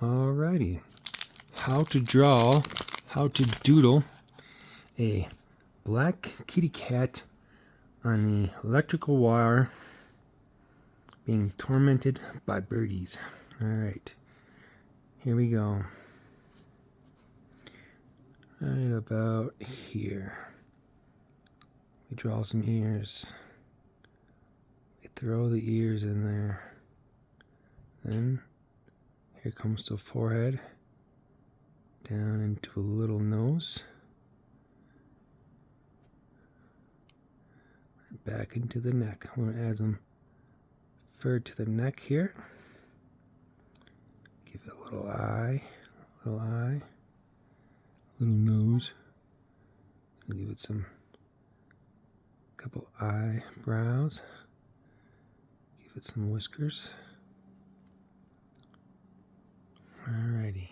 Alrighty, how to doodle a black kitty cat on the electrical wire being tormented by birdies. Alright, here we go. Right about here. We draw some ears. We throw the ears in there. Then here comes the forehead, down into a little nose, back into the neck. I'm going to add some fur to the neck here. Give it a little eye, little nose. Give it some couple eyebrows. Give it some whiskers. Alrighty.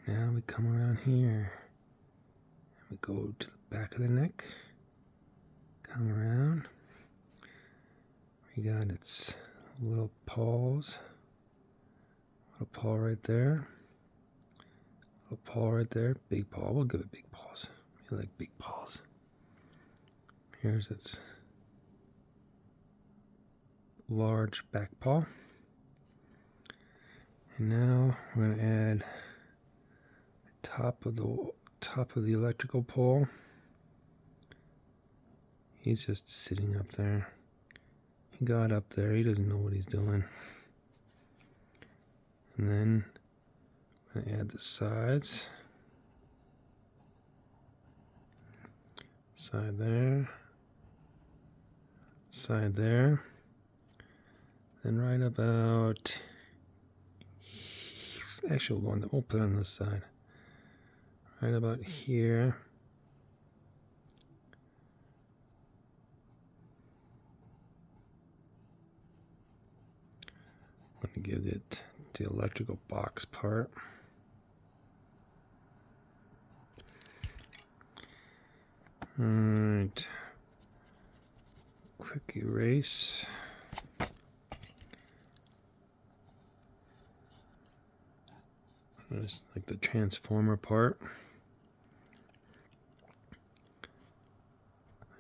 Now we come around here and we go to the back of the neck. Come around. We got its little paws. Little paw right there. Little paw right there. Big paw. We'll give it big paws. We like big paws. Here's its large back paw. And now we're going to add the top of the electrical pole. He's just sitting up there. He got up there. He doesn't know what he's doing. And then I'm going to add the sides. Side there. Side there. Then right about... Actually, we'll put it on this side. Right about here. I'm going to give it the electrical box part. Alright. Quick erase. Just like the transformer part.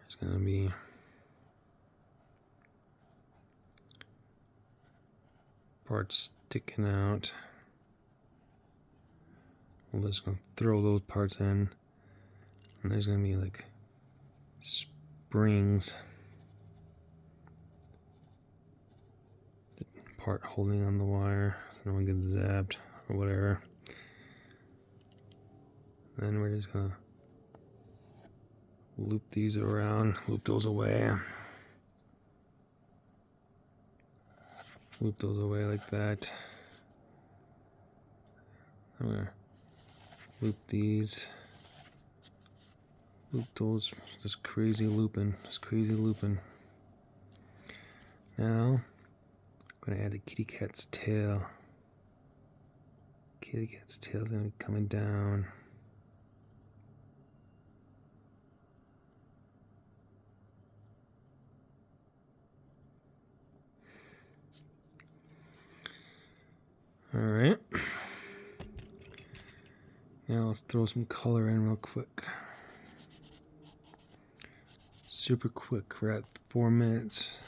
There's going to be parts sticking out. We're just going to throw those parts in. And there's going to be like springs. The part holding on the wire so no one gets zapped or whatever. Then we're just gonna loop these around, loop those away. Loop those away like that. I'm gonna loop these. Loop those, just crazy looping, Now, I'm gonna add the kitty cat's tail. Kitty cat's tail's gonna be coming down. Alright. Now let's throw some color in real quick. Super quick. We're at 4 minutes.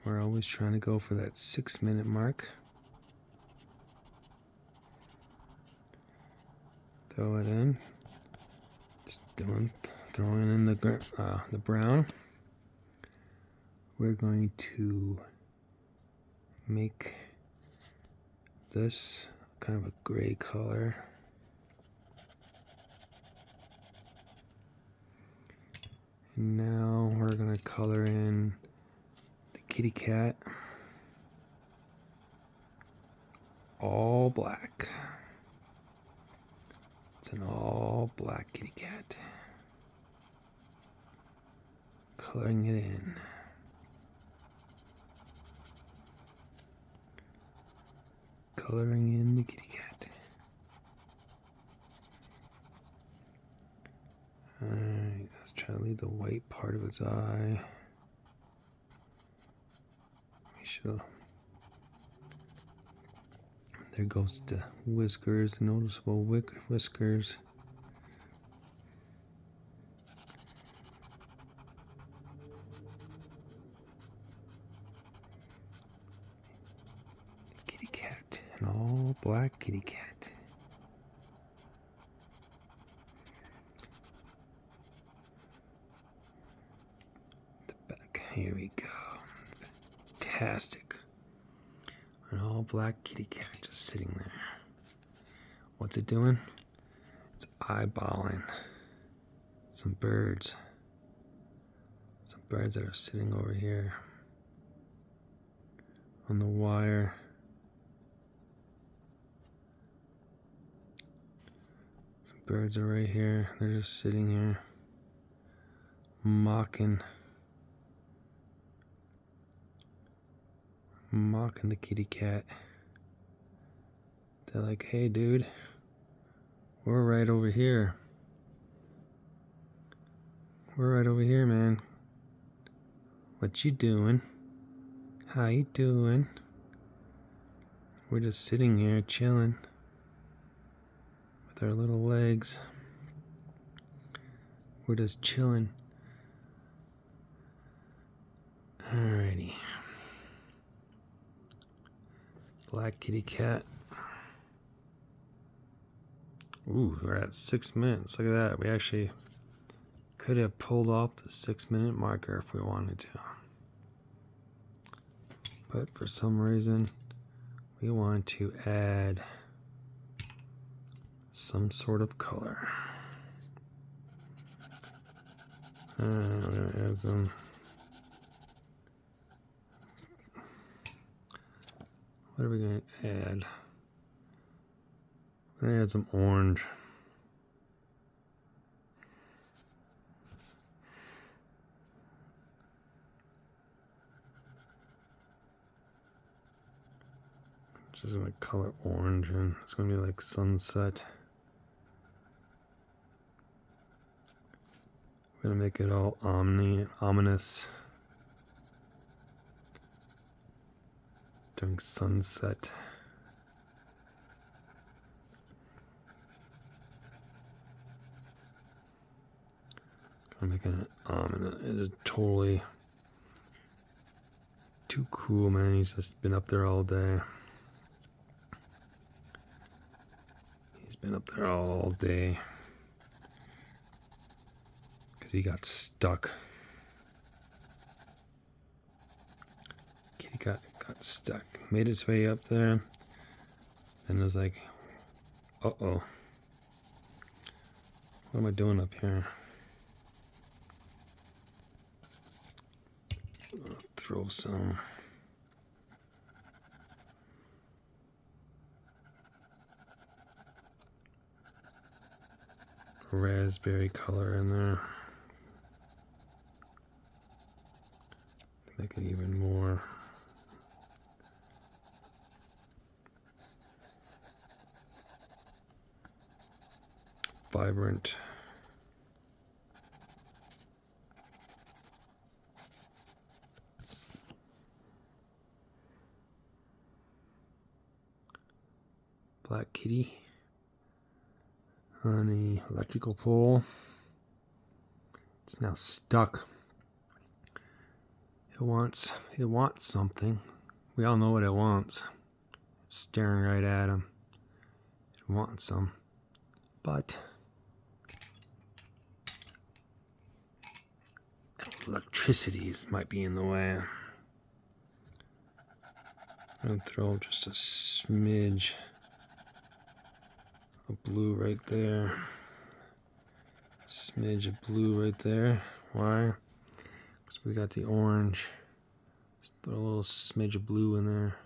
We're always trying to go for that 6-minute mark. Throw it in. Just throwing in the brown. We're going to make this kind of a gray color. And now we're going to color in the kitty cat all black. It's an all black kitty cat. Coloring it in. Coloring in the kitty cat. Alright, let's try to leave the white part of its eye. We should There goes the whiskers, noticeable whiskers. Kitty cat, an all black kitty cat. The back, here we go. Fantastic. An all black kitty cat just sitting there. What's it doing? It's eyeballing some birds. Some birds that are sitting over here on the wire. Some birds are right here. They're just sitting here mocking the kitty cat. They're like, hey dude, we're right over here. We're right over here, man. What you doing? How you doing? We're just sitting here chilling with our little legs. We're just chilling. Alrighty. Black kitty cat. Ooh, we're at 6 minutes. Look at that. We actually could have pulled off the 6-minute marker if we wanted to. But for some reason, we want to add some sort of color. We're gonna add some. What are we going to add? We're going to add some orange. Just going to color orange and it's going to be like sunset. We're going to make it all ominous during sunset. I'm making it ominous. It is totally too cool, man. He's just been up there all day. He's been up there all day because he got stuck. Kitty got stuck. Made its way up there. And it was like, uh-oh. What am I doing up here? Throw some raspberry color in there. Make it even more vibrant. Black kitty on the electrical pole. It's now stuck. It wants something. We all know what it wants. It's staring right at him. It wants some. But electricity might be in the way. I'm going to throw just a smidge of blue right there. Smidge of blue right there. Why? Because we got the orange. Just throw a little smidge of blue in there.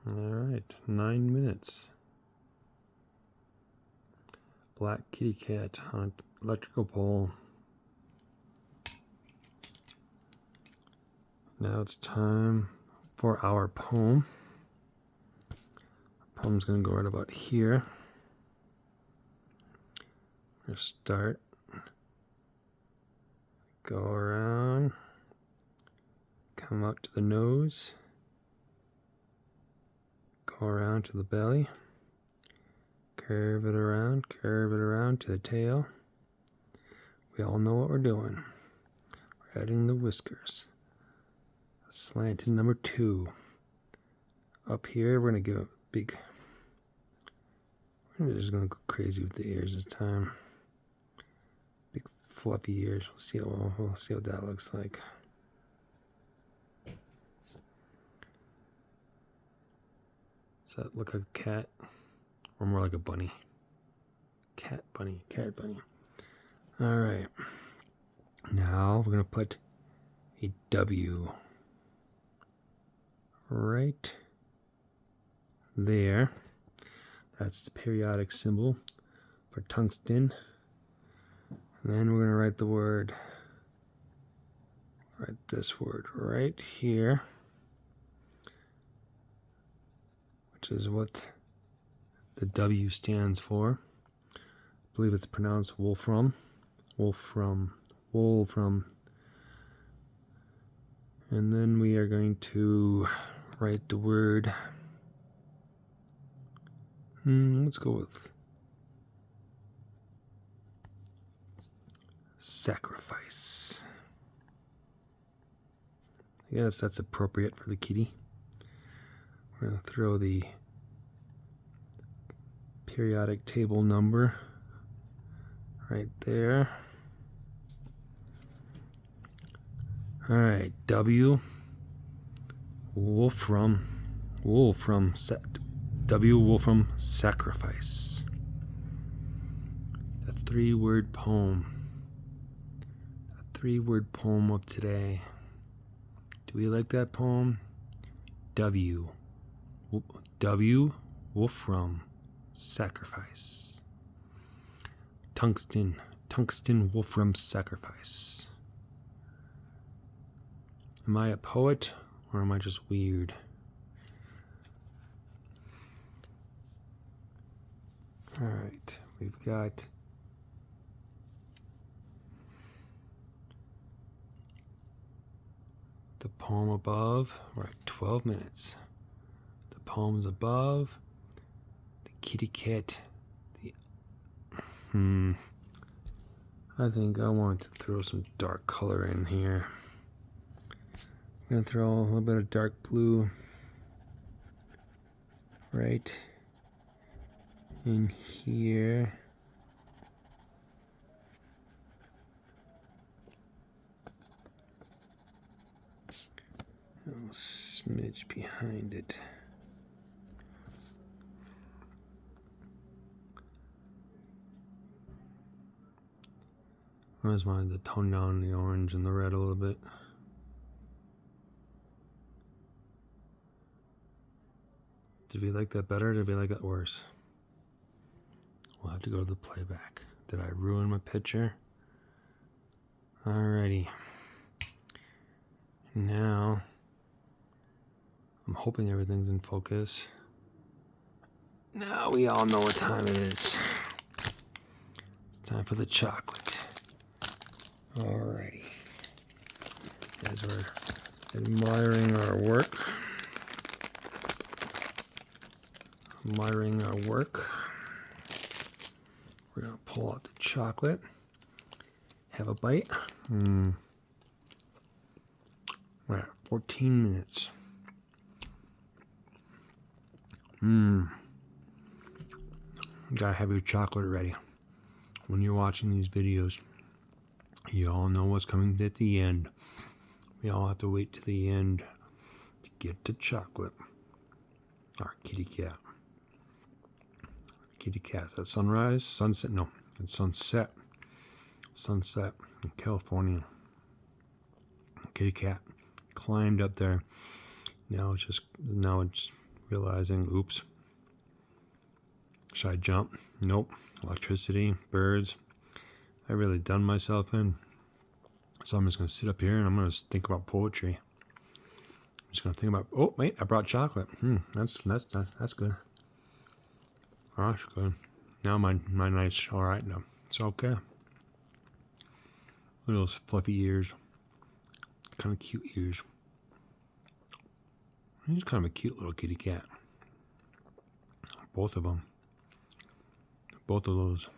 Alright, 9 minutes. Black kitty cat on an electrical pole. Now it's time for our poem. Our poem's going to go right about here. We're going to start. Go around. Come out to the nose. Go around to the belly. Curve it around to the tail. We all know what we're doing. We're adding the whiskers. Slanted number 2. Up here, we're going to give a big... We're just going to go crazy with the ears this time. Big fluffy ears. We'll see what that looks like. Does that look like a cat? Or more like a bunny? Cat bunny. Alright. Now we're going to put a W right there. That's the periodic symbol for tungsten. And then we're going to write the word, write this word right here, which is what the W stands for. I believe it's pronounced Wolfram. Wolfram. And then we are going to write the word, let's go with sacrifice. I guess that's appropriate for the kitty. We're going to throw the periodic table number right there. Alright, W, Wolfram, W, Wolfram, sacrifice. A 3-word poem. A 3-word poem of today. Do we like that poem? W, Wolfram, sacrifice. Tungsten, Wolfram, sacrifice. Am I a poet or am I just weird? Alright, we've got the poem above. We're at 12 minutes. The poem's above. The kitty cat. I think I want to throw some dark color in here. I'm going to throw a little bit of dark blue right in here. A little smidge behind it. I just wanted to tone down the orange and the red a little bit. Did we like that better or did we like that worse? We'll have to go to the playback. Did I ruin my picture? Alrighty. Now, I'm hoping everything's in focus. Now we all know what time it is. It's time for the chocolate. Alrighty. As we're admiring our work. We're going to pull out the chocolate. Have a bite. We're at 14 minutes. You gotta have your chocolate ready. When you're watching these videos, you all know what's coming at the end. We all have to wait to the end to get to chocolate. Our kitty cat. Kitty cat. Is that sunrise? Sunset? No, it's sunset. Sunset in California. Kitty cat climbed up there. Now it's realizing, oops. Should I jump? Nope. Electricity, birds. I really done myself in. So I'm just going to sit up here and I'm going to think about poetry. I'm just going to think about, oh, wait, I brought chocolate. That's good. Oh, that's good. Now my night's all right now. It's okay. Look at those fluffy ears. Kind of cute ears. He's kind of a cute little kitty cat. Both of them. Both of those.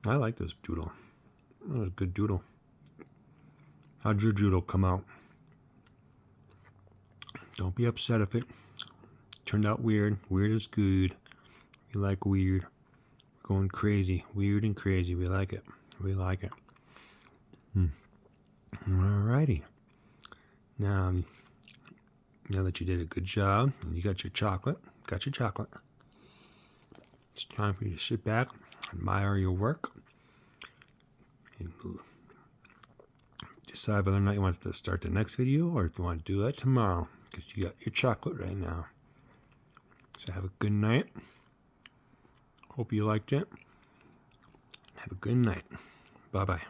I like this doodle. That was a good doodle. How'd your doodle come out? Don't be upset if it turned out weird. Weird is good. We like weird. We're going crazy. Weird and crazy. We like it. We like it. Alrighty. Now that you did a good job and you got your chocolate, it's time for you to sit back, admire your work, and decide whether or not you want to start the next video or if you want to do that tomorrow, because you got your chocolate right now. So have a good night. Hope you liked it. Have a good night. Bye-bye.